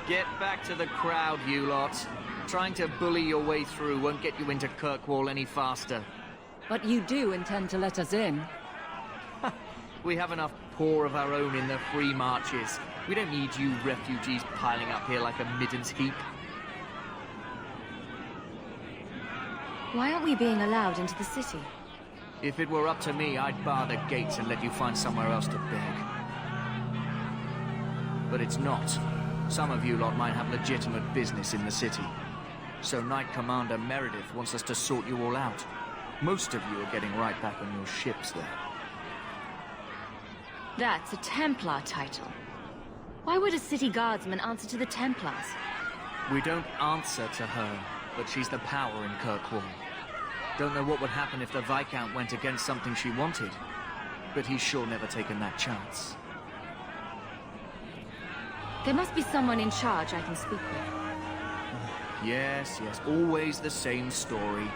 Get back to the crowd, you lot. Trying to bully your way through won't get you into Kirkwall any faster. But you do intend to let us in. We have enough poor of our own in the free marches. We don't need you refugees piling up here like a middens heap. Why aren't we being allowed into the city? If it were up to me, I'd bar the gates and let you find somewhere else to beg. But it's not. Some of you lot might have legitimate business in the city. So Knight Commander Meredith wants us to sort you all out. Most of you are getting right back on your ships there. That's a Templar title. Why would a city guardsman answer to the Templars? We don't answer to her, but she's the power in Kirkwall. Don't know what would happen if the Viscount went against something she wanted, but he's sure never taken that chance. There must be someone in charge I can speak with. Yes, always the same story.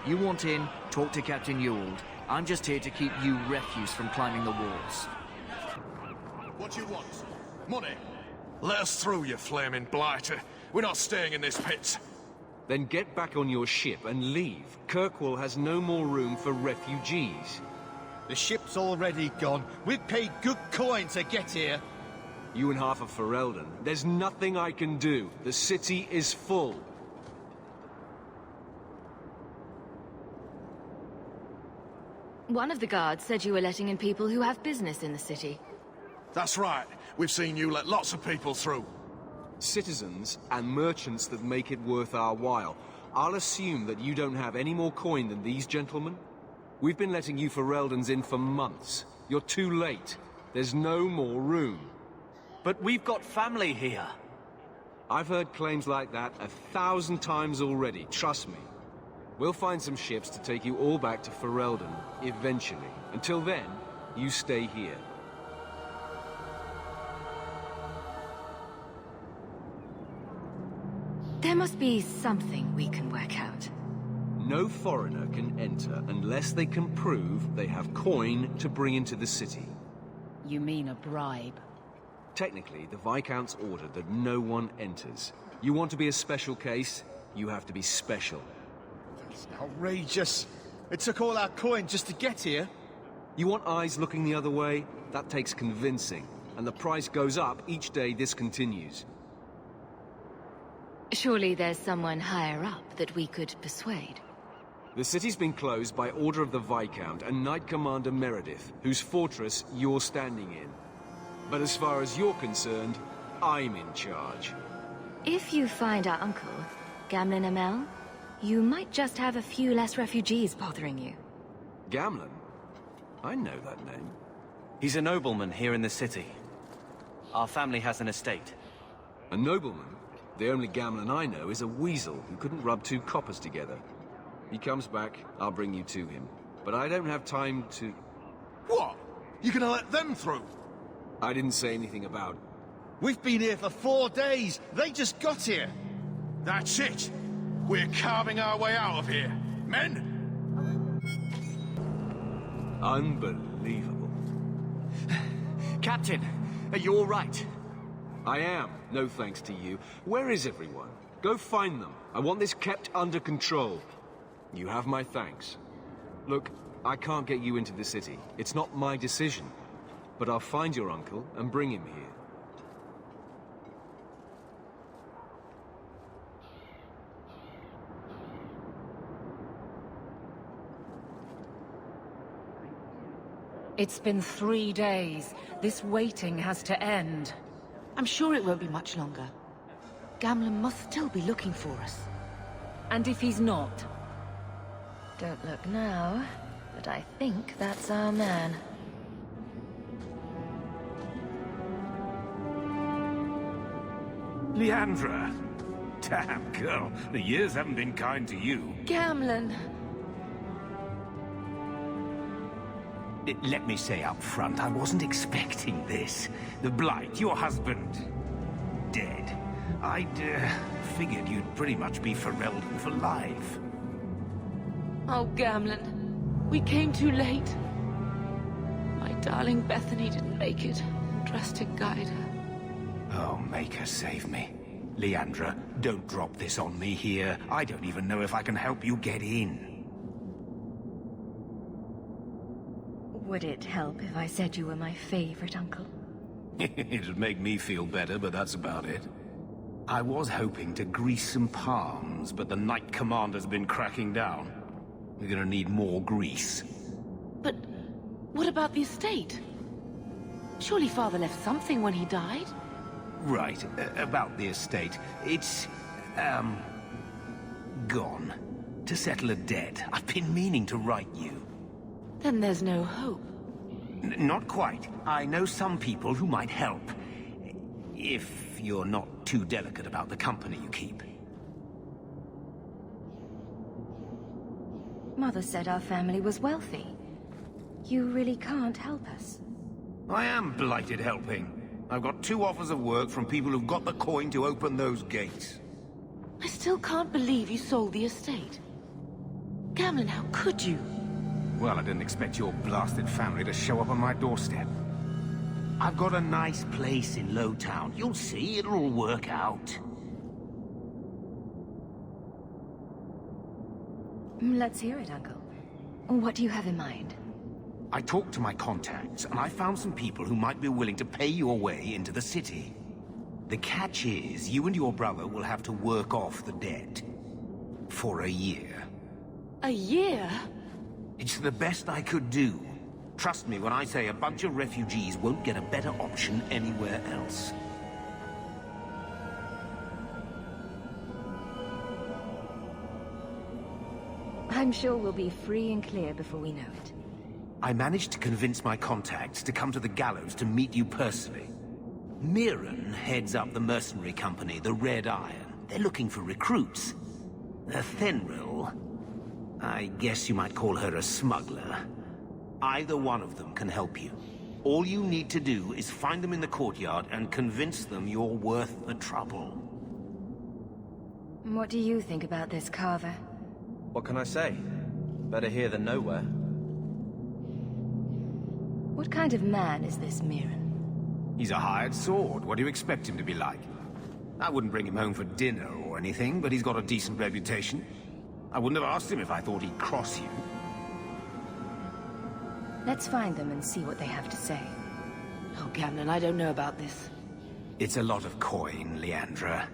You want in, talk to Captain Ewald. I'm just here to keep you refuse from climbing the walls. What you want? Money? Let us through, you flaming blighter. We're not staying in this pit. Then get back on your ship and leave. Kirkwall has no more room for refugees. The ship's already gone. We've paid good coin to get here. You and half of Ferelden. There's nothing I can do. The city is full. One of the guards said you were letting in people who have business in the city. That's right. We've seen you let lots of people through. Citizens and merchants that make it worth our while. I'll assume that you don't have any more coin than these gentlemen. We've been letting you Fereldans in for months. You're too late. There's no more room. But we've got family here. I've heard claims like that 1,000 times already, trust me. We'll find some ships to take you all back to Ferelden, eventually. Until then, you stay here. There must be something we can work out. No foreigner can enter unless they can prove they have coin to bring into the city. You mean a bribe? Technically, the Viscount's ordered that no one enters. You want to be a special case, you have to be special. That's outrageous. It took all our coin just to get here. You want eyes looking the other way? That takes convincing. And the price goes up each day this continues. Surely there's someone higher up that we could persuade. The city's been closed by order of the Viscount and Knight Commander Meredith, whose fortress you're standing in. But as far as you're concerned, I'm in charge. If you find our uncle, Gamlen Amel, you might just have a few less refugees bothering you. Gamlen? I know that name. He's a nobleman here in the city. Our family has an estate. A nobleman? The only Gamlen I know is a weasel who couldn't rub two coppers together. He comes back, I'll bring you to him. But I don't have time to... What? You gonna let them through? I didn't say anything about... We've been here for 4 days. They just got here. That's it. We're carving our way out of here. Men? Unbelievable. Captain, are you all right? I am, no thanks to you. Where is everyone? Go find them. I want this kept under control. You have my thanks. Look, I can't get you into the city. It's not my decision. But I'll find your uncle and bring him here. It's been 3 days. This waiting has to end. I'm sure it won't be much longer. Gamlen must still be looking for us. And if he's not? Don't look now, but I think that's our man. Leandra! Damn, girl, the years haven't been kind to you. Gamlen! Let me say up front, I wasn't expecting this. The Blight, your husband, dead. I'd figured you'd pretty much be Ferelden for life. Oh, Gamlen. We came too late. My darling Bethany didn't make it. Drastic guide her. Oh, Maker, save me. Leandra, don't drop this on me here. I don't even know if I can help you get in. Would it help if I said you were my favorite uncle? It'd make me feel better, but that's about it. I was hoping to grease some palms, but the Knight Commander's been cracking down. We're gonna need more grease. But what about the estate? Surely Father left something when he died? Right, about the estate. It's, gone. To settle a debt. I've been meaning to write you. Then there's no hope. Not quite. I know some people who might help. If you're not too delicate about the company you keep. Mother said our family was wealthy. You really can't help us. I am blighted helping. I've got 2 offers of work from people who've got the coin to open those gates. I still can't believe you sold the estate. Gamlen, how could you? Well, I didn't expect your blasted family to show up on my doorstep. I've got a nice place in Lowtown. You'll see, it'll all work out. Let's hear it, Uncle. What do you have in mind? I talked to my contacts, and I found some people who might be willing to pay your way into the city. The catch is, you and your brother will have to work off the debt. For a year. A year? It's the best I could do. Trust me when I say a bunch of refugees won't get a better option anywhere else. I'm sure we'll be free and clear before we know it. I managed to convince my contacts to come to the gallows to meet you personally. Mirren heads up the mercenary company, the Red Iron. They're looking for recruits. Fenrir, I guess you might call her a smuggler. Either one of them can help you. All you need to do is find them in the courtyard and convince them you're worth the trouble. What do you think about this, Carver? What can I say? Better here than nowhere. What kind of man is this Mirren? He's a hired sword. What do you expect him to be like? I wouldn't bring him home for dinner or anything, but he's got a decent reputation. I wouldn't have asked him if I thought he'd cross you. Let's find them and see what they have to say. Oh, Gamlen, I don't know about this. It's a lot of coin, Leandra.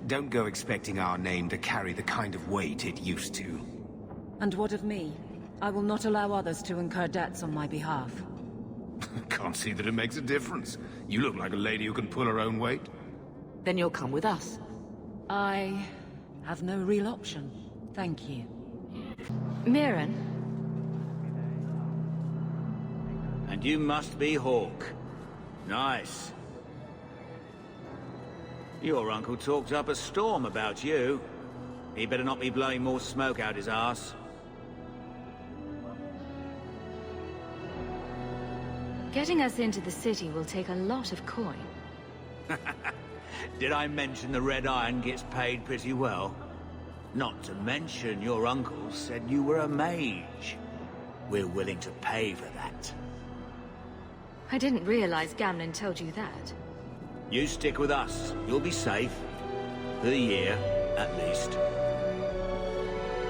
Don't go expecting our name to carry the kind of weight it used to. And what of me? I will not allow others to incur debts on my behalf. Can't see that it makes a difference. You look like a lady who can pull her own weight. Then you'll come with us. I have no real option. Thank you. Mirren? And you must be Hawke. Nice. Your uncle talked up a storm about you. He better not be blowing more smoke out his arse. Getting us into the city will take a lot of coin. Did I mention the Red Iron gets paid pretty well? Not to mention your uncle said you were a mage. We're willing to pay for that. I didn't realize Gamlen told you that. You stick with us. You'll be safe. For the year, at least.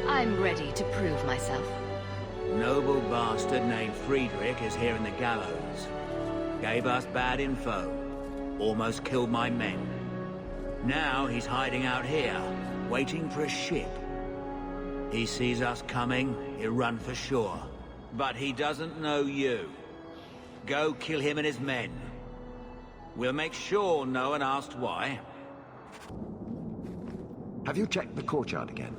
I'm ready to prove myself. Noble bastard named Friedrich is here in the gallows. Gave us bad info. Almost killed my men. Now he's hiding out here, waiting for a ship. He sees us coming, he'll run for shore. But he doesn't know you. Go kill him and his men. We'll make sure no one asked why. Have you checked the courtyard again?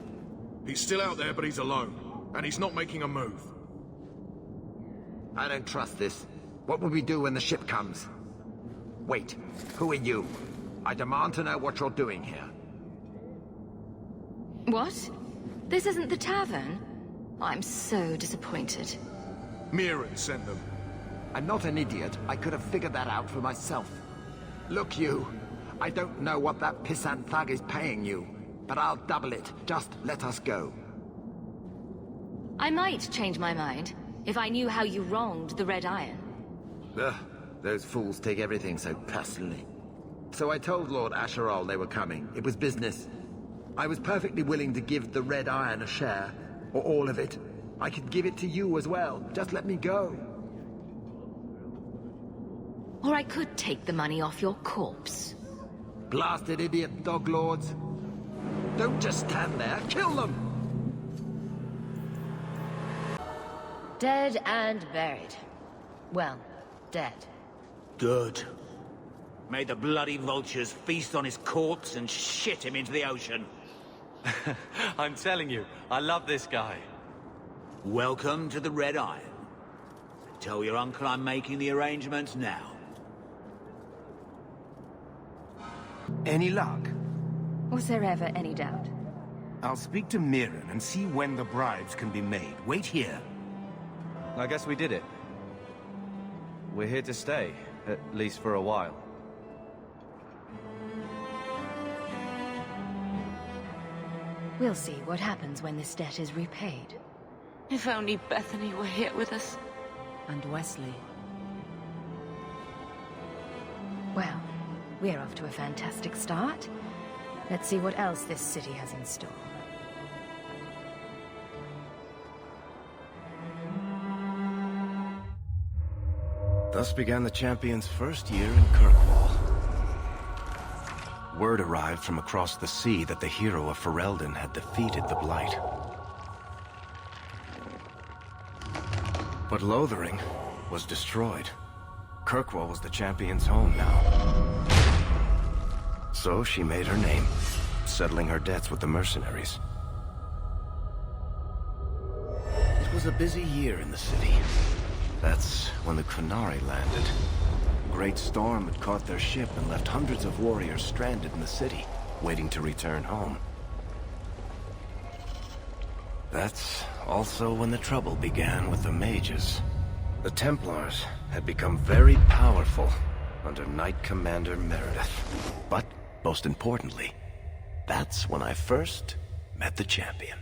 He's still out there, but he's alone. And he's not making a move. I don't trust this. What will we do when the ship comes? Wait, who are you? I demand to know what you're doing here. What? This isn't the tavern? I'm so disappointed. Mirren sent them. I'm not an idiot. I could have figured that out for myself. Look, you. I don't know what that pissant thug is paying you, but I'll double it. Just let us go. I might change my mind, if I knew how you wronged the Red Iron. Ugh, those fools take everything so personally. So I told Lord Asherall they were coming. It was business. I was perfectly willing to give the Red Iron a share, or all of it. I could give it to you as well. Just let me go. Or I could take the money off your corpse. Blasted idiot dog lords. Don't just stand there. Kill them! Dead and buried. Well, dead. Good. May the bloody vultures feast on his corpse and shit him into the ocean. I'm telling you, I love this guy. Welcome to the Red Iron. Tell your uncle I'm making the arrangements now. Any luck? Was there ever any doubt? I'll speak to Mirren and see when the bribes can be made. Wait here. I guess we did it. We're here to stay, at least for a while. We'll see what happens when this debt is repaid. If only Bethany were here with us. And Wesley. Well, we're off to a fantastic start. Let's see what else this city has in store. Thus began the champion's first year in Kirkwall. Word arrived from across the sea that the hero of Ferelden had defeated the Blight. But Lothering was destroyed. Kirkwall was the champion's home now. So she made her name, settling her debts with the mercenaries. It was a busy year in the city. That's when the Qunari landed. A great storm had caught their ship and left hundreds of warriors stranded in the city, waiting to return home. That's also when the trouble began with the mages. The Templars had become very powerful under Knight Commander Meredith. But, most importantly, that's when I first met the champion.